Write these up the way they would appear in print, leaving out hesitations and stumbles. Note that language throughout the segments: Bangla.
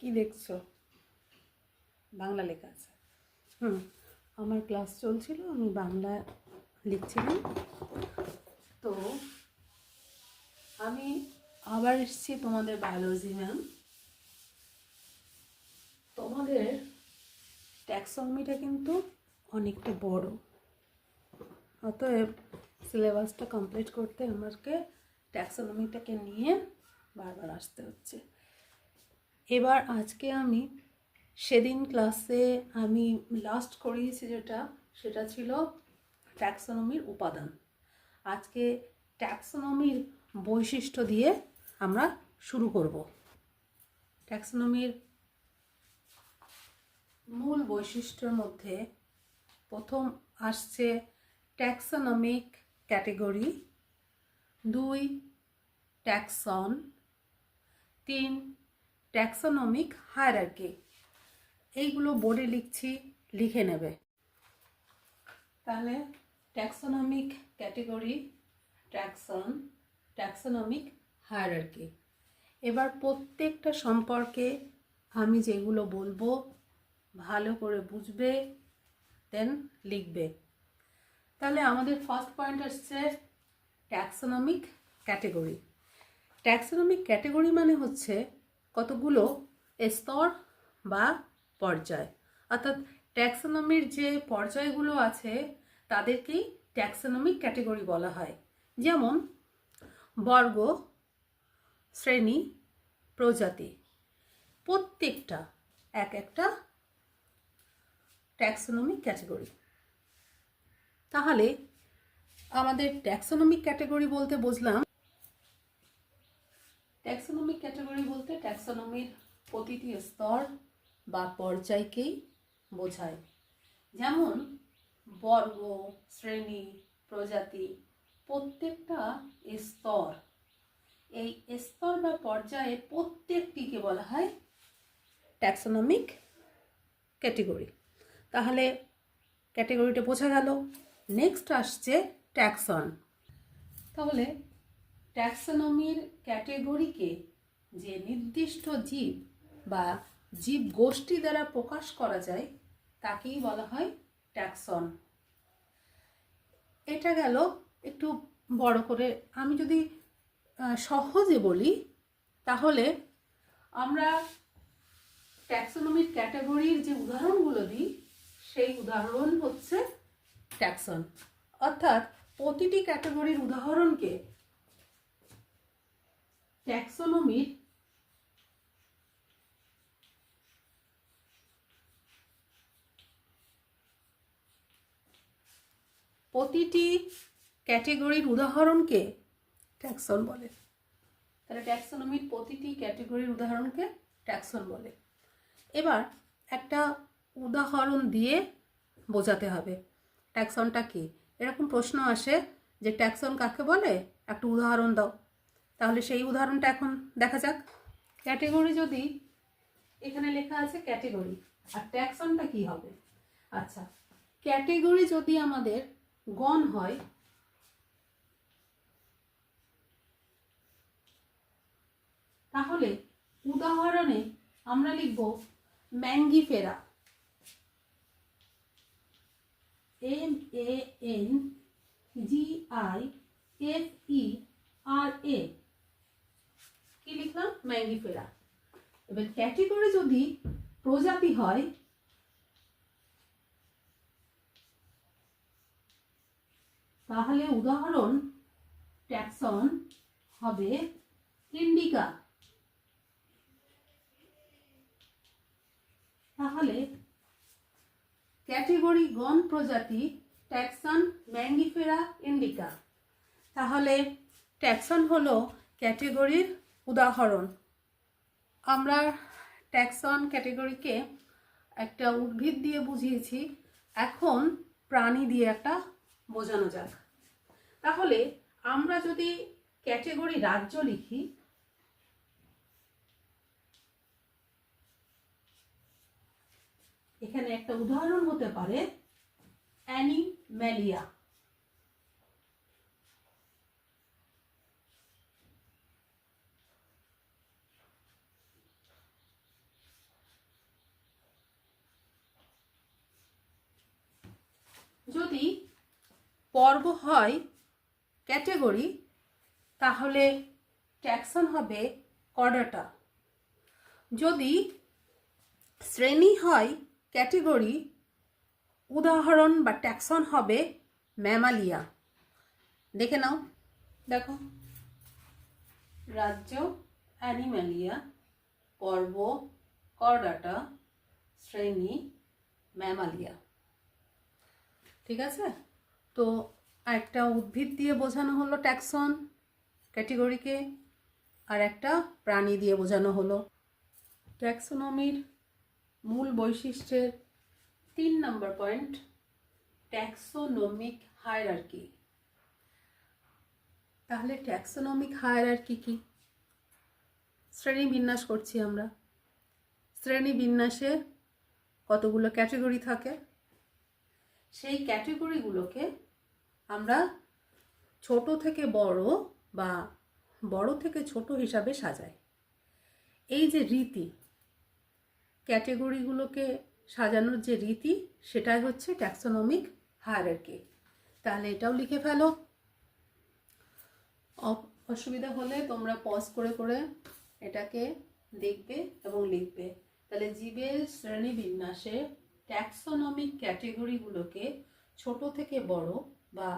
কি দেখছো? বাংলা লেখা আছে। আমার ক্লাস চলছিল, আমি বাংলা লিখছিলাম। তো আমি আবার এসেছি তোমাদের বায়োলজি ম্যাম। তোমাদের ট্যাক্সোনমিটা কিন্তু অনেকটা বড়, অতএব সিলেবাসটা কমপ্লিট করতে আমাকে ট্যাক্সোনমিটাকে নিয়ে বারবার আসতে হচ্ছে। এবার আজকে আমি সেদিন ক্লাসে আমি লাস্ট করিয়েছি সেটা ছিল ট্যাক্সোনমির উপাদান। আজকে ট্যাক্সোনমির বৈশিষ্ট্য দিয়ে আমরা শুরু করব। ট্যাক্সোনমির মূল বৈশিষ্ট্যের মধ্যে প্রথম আসছে ট্যাক্সোনমিক ক্যাটেগরি, 2 ট্যাক্সন, 3 ট্যাক্সোনমিক হায়ারার্কি। এইগুলো বোর্ডে লিখছি, লিখে নেবে। তাহলে ট্যাক্সোনমিক ক্যাটেগরি, ট্যাক্সন, ট্যাক্সোনমিক হায়ারার্কি। এবার প্রত্যেকটা সম্পর্কে আমি যেগুলো বলবো ভালো করে বুঝবে, দেন লিখবে। তাহলে আমাদের ফার্স্ট পয়েন্ট আসছে ট্যাক্সোনমিক ক্যাটেগরি। ট্যাক্সোনমিক ক্যাটেগরি মানে হচ্ছে কতগুলো স্তর বা পর্যায়, অর্থাৎ ট্যাক্সোনমির যে পর্যায়গুলো আছে তাদেরকেই ট্যাক্সোনমিক ক্যাটেগরি বলা হয়। যেমন বর্গ, শ্রেণী, প্রজাতি, প্রত্যেকটা এক একটা ট্যাক্সোনমিক ক্যাটেগরি। তাহলে আমাদের ট্যাক্সোনমিক ক্যাটেগরি বলতে বুঝলাম, ট্যাক্সোনমিক ক্যাটেগরি বলতে ট্যাক্সোনমির প্রতিটি স্তর বা পর্যায়কেই বোঝায়। যেমন বর্গ, শ্রেণী, প্রজাতি, প্রত্যেকটা স্তর, এই স্তর বা পর্যায়ে প্রত্যেকটিকে বলা হয় ট্যাক্সোনমিক ক্যাটেগরি। তাহলে ক্যাটেগরিটা বোঝা গেল। নেক্সট আসছে ট্যাক্সন। তাহলে ট্যাক্সোনমির ক্যাটেগরিকে যে নির্দিষ্ট জীব বা জীব গোষ্ঠী দ্বারা প্রকাশ করা যায় তাকেই বলা হয় ট্যাক্সন। এটা গেল একটু বড় করে। আমি যদি সহজে বলি তাহলে আমরা ট্যাক্সোনমির ক্যাটেগরির যে উদাহরণগুলো দিই সেই উদাহরণ হচ্ছে ট্যাক্সন। অর্থাৎ প্রতিটি ক্যাটেগরির উদাহরণকে ট্যাক্সোনমির প্রতিটি ক্যাটেগরির উদাহরণকে ট্যাক্সন বলে। তাহলে ট্যাক্সোনমির প্রতিটি ক্যাটেগরির উদাহরণকে ট্যাক্সন বলে। এবার একটা উদাহরণ দিয়ে বোঝাতে হবে ট্যাক্সনটা কি। এরকম প্রশ্ন আসে যে ট্যাক্সন কাকে বলে, একটা উদাহরণ দাও। তাহলে সেই উদাহরণটা এখন দেখা যাক। ক্যাটেগরি যদি এখানে লেখা আছে ক্যাটেগরি, আর ট্যাক্সনটা কি হবে? আচ্ছা, ক্যাটেগরি যদি আমাদের গণ হয় তাহলে উদাহরণে আমরা লিখব ম্যাঙ্গিফেরা, MANGIFERA। কি লিখলাম? ম্যাঙ্গিফেরা। এবার ক্যাটেগরি যদি প্রজাতি হয় তাহলে উদাহরণ ট্যাক্সন হবে ইন্ডিকা। তাহলে ক্যাটেগরি গণ প্রজাতি ট্যাক্সন ম্যাঙ্গিফেরা ইন্ডিকা। তাহলে ট্যাক্সন হলো ক্যাটেগরির উদাহরণ। আমরা ট্যাক্সন ক্যাটেগরিকে একটা উদ্ভিদ দিয়ে বুঝিয়েছি, এখন প্রাণী দিয়ে একটা বোঝানো যাক। তাহলে আমরা যদি ক্যাটেগরি রাজ্য লিখি, এখানে একটা উদাহরণ হতে পারে অ্যানিম্যালিয়া। যদি পর্ব হয় ক্যাটেগরি, তাহলে ট্যাক্সন হবে কর্ডাটা। যদি শ্রেণী হয় ক্যাটেগরি, উদাহরণ বা ট্যাক্সন হবে ম্যামালিয়া। দেখে নাও, দেখো, রাজ্য অ্যানিম্যালিয়া, পর্ব কর্ডাটা, শ্রেণী ম্যামালিয়া। ঠিক আছে? তো একটা উদ্ভিদ দিয়ে বোঝানো হলো ট্যাক্সন ক্যাটেগরিকে, আর একটা প্রাণী দিয়ে বোঝানো হলো। ট্যাক্সোনমির মূল বৈশিষ্ট্যের 3 নম্বর পয়েন্ট, ট্যাক্সোনমিক হায়ারার্কি। তাহলে ট্যাক্সোনমিক হায়ারার্কি কি? শ্রেণী বিন্যাস করছি আমরা। শ্রেণী বিন্যাসে কতগুলো ক্যাটেগরি থাকে, সেই ক্যাটেগরিগুলোকে আমরা ছোট থেকে বড় বা বড় থেকে ছোট হিসাবে সাজাই। এই যে রীতি, ক্যাটেগরিগুলোকে সাজানোর যে রীতি, সেটাই হচ্ছে ট্যাক্সোনমিক হায়ারার্কি। তাহলে এটাও লিখে ফেলো। অসুবিধা হলে তোমরা পজ করে করে এটাকে দেখবে এবং লিখবে। তাহলে জীবের শ্রেণী বিন্যাসে ট্যাক্সোনমিক ক্যাটেগরিগুলোকে ছোট থেকে বড় বা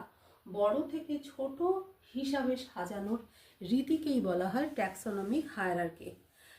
বড় থেকে ছোট হিসাবে সাজানোর রীতিকেই বলা হয় ট্যাক্সোনমিক হায়ারার্কি।